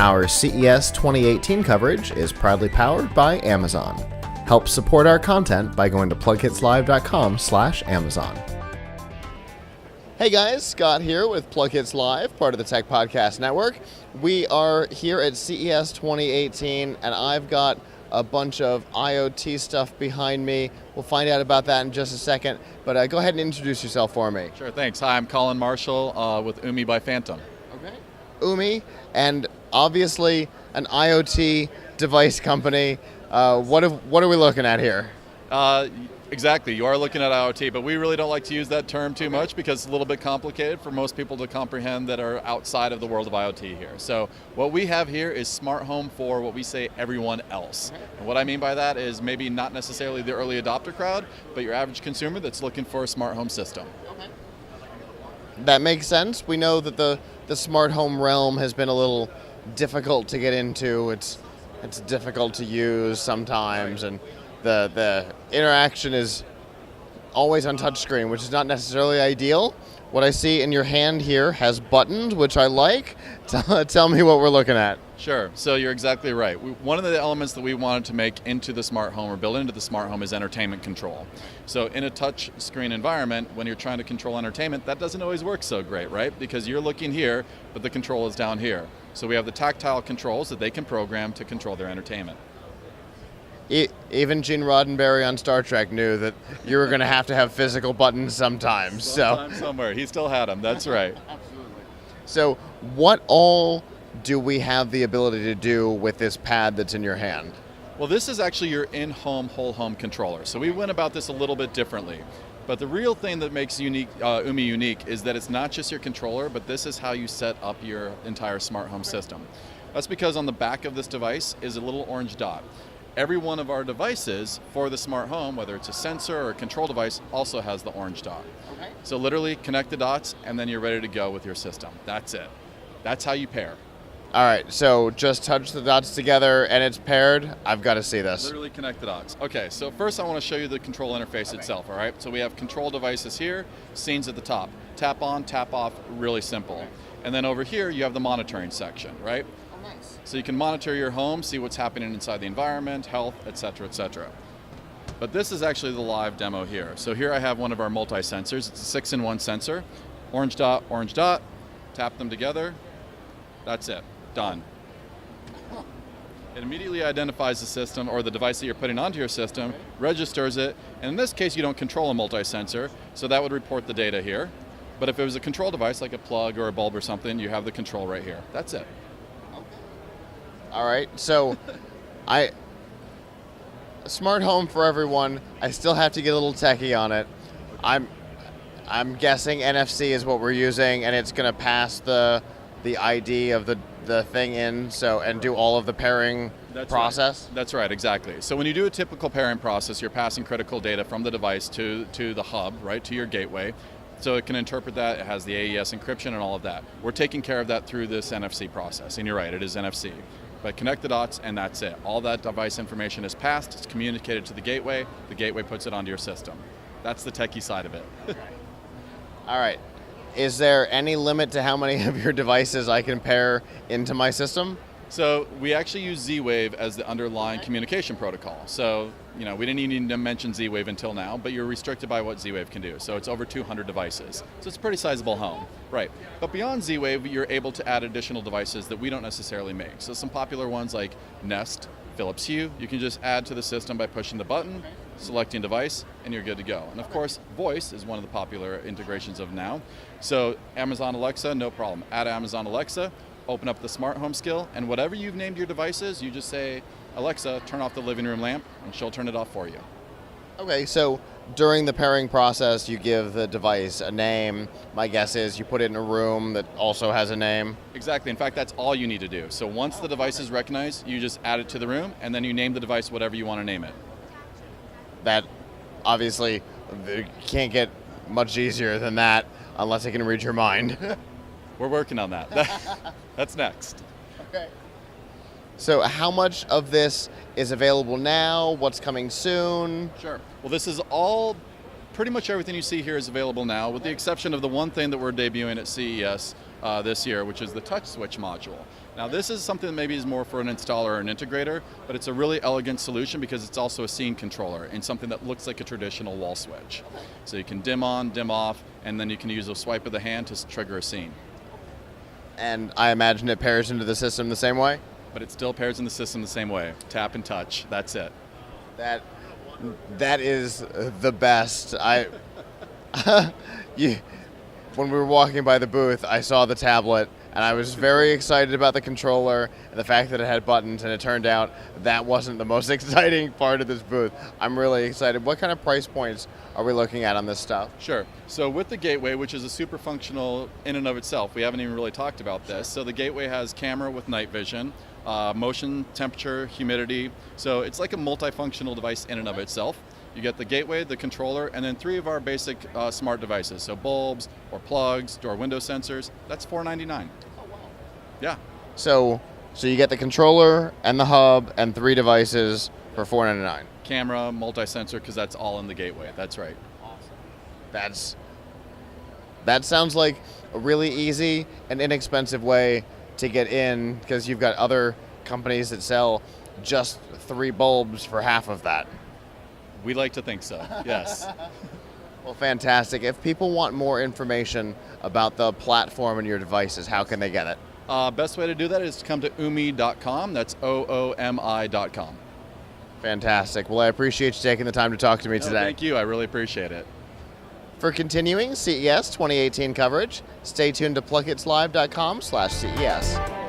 Our CES 2018 coverage is proudly powered by Amazon. Help support our content by going to plughitslive.com/Amazon. Hey guys, Scott here with Plug Hits Live, part of the Tech Podcast Network. We are here at CES 2018, and I've got a bunch of IoT stuff behind me. We'll find out about that in just a second, but go ahead and introduce yourself for me. Sure, thanks. Hi, I'm Colin Marshall with UMI by Phantom. Okay. UMI, and obviously an IoT device company. What are we looking at here? Exactly, you are looking at IoT, but we really don't like to use that term too much because it's a little bit complicated for most people to comprehend that are outside of the world of IoT here. So what we have here is smart home for what we say everyone else. And what I mean by that is maybe not necessarily the early adopter crowd, but your average consumer that's looking for a smart home system. Okay. That makes sense. We know that the smart home realm has been a little difficult to get into. It's difficult to use sometimes, and the interaction is always on touchscreen, which is not necessarily ideal. What I see in your hand here has buttons, which I like. Tell me what we're looking at. Sure, so you're exactly right. One of the elements that we wanted to make into the smart home or build into the smart home is entertainment control. So in a touch screen environment, when you're trying to control entertainment, that doesn't always work so great, right? Because you're looking here, but the control is down here. So we have the tactile controls that they can program to control their entertainment. Even Gene Roddenberry on Star Trek knew that you were going to have physical buttons sometimes. Somewhere. He still had them, that's right. Absolutely. So what all do we have the ability to do with this pad that's in your hand? Well, this is actually your in-home, whole-home controller. So we went about this a little bit differently. But the real thing that makes UMI unique is that it's not just your controller, but this is how you set up your entire smart home system. That's because on the back of this device is a little orange dot. Every one of our devices for the smart home, whether it's a sensor or a control device, also has the orange dot. Okay. So literally connect the dots and then you're ready to go with your system. That's it. That's how you pair. All right, so just touch the dots together and it's paired. I've got to see this. Literally connect the dots. Okay, so first I want to show you the control interface itself, all right? So we have control devices here, scenes at the top. Tap on, tap off, really simple. Okay. And then over here you have the monitoring section, right? Oh, nice. So you can monitor your home, see what's happening inside the environment, health, etc., etc. But this is actually the live demo here. So here I have one of our multi-sensors. It's a 6-in-1 sensor. Orange dot, tap them together. That's it. Done. It immediately identifies the system or the device that you're putting onto your system, registers it, and in this case you don't control a multi-sensor, so that would report the data here. But if it was a control device like a plug or a bulb or something, you have the control right here. That's it. Okay. All right, so smart home for everyone. I still have to get a little techie on it. I'm guessing NFC is what we're using, and it's going to pass the ID of the thing in, and do all of the pairing process? Right. That's right, exactly. So when you do a typical pairing process, you're passing critical data from the device to the hub, right, to your gateway. So it can interpret that, it has the AES encryption and all of that. We're taking care of that through this NFC process, and you're right, it is NFC. But connect the dots and that's it. All that device information is passed, it's communicated to the gateway puts it onto your system. That's the techie side of it. All right. Is there any limit to how many of your devices I can pair into my system? So we actually use Z-Wave as the underlying communication protocol. So, we didn't even need to mention Z-Wave until now, but you're restricted by what Z-Wave can do. So it's over 200 devices. So it's a pretty sizable home. Right. But beyond Z-Wave, you're able to add additional devices that we don't necessarily make. So some popular ones like Nest, Philips Hue, you can just add to the system by pushing the button, selecting device, and you're good to go. And of course, voice is one of the popular integrations of now. So Amazon Alexa, no problem. Add Amazon Alexa, open up the smart home skill, and whatever you've named your devices, you just say, Alexa, turn off the living room lamp, and she'll turn it off for you. Okay, so during the pairing process, you give the device a name. My guess is you put it in a room that also has a name. Exactly. In fact, that's all you need to do. So once the device is recognized, you just add it to the room, and then you name the device whatever you want to name it. That obviously can't get much easier than that unless I can read your mind. We're working on that. That's next. Okay. So how much of this is available now? What's coming soon? Sure. Well, this is all pretty much everything you see here is available now, with the exception of the one thing that we're debuting at CES this year, which is the touch switch module. Now this is something that maybe is more for an installer or an integrator, but it's a really elegant solution because it's also a scene controller and something that looks like a traditional wall switch. So you can dim on, dim off, and then you can use a swipe of the hand to trigger a scene. And I imagine it pairs into the system the same way? But it still pairs in the system the same way. Tap and touch, that's it. That is the best. When we were walking by the booth, I saw the tablet, and I was very excited about the controller and the fact that it had buttons, and it turned out that wasn't the most exciting part of this booth. I'm really excited. What kind of price points are we looking at on this stuff? Sure. So with the Gateway, which is a super functional in and of itself, we haven't even really talked about this. So the Gateway has camera with night vision, motion, temperature, humidity. So it's like a multifunctional device in and of itself. You get the Gateway, the controller, and then 3 of our basic smart devices. So bulbs or plugs, door window sensors. That's $499. Yeah. So you get the controller and the hub and 3 devices for $499. Camera, multi-sensor, because that's all in the Gateway. That's right. That sounds like a really easy and inexpensive way to get in, because you've got other companies that sell just 3 bulbs for half of that. We like to think so, yes. Well, fantastic. If people want more information about the platform and your devices, how can they get it? Best way to do that is to come to oomi.com. That's oomi.com. Fantastic. Well, I appreciate you taking the time to talk to me today. Thank you. I really appreciate it. For continuing CES 2018 coverage, stay tuned to pluckitslive.com/CES.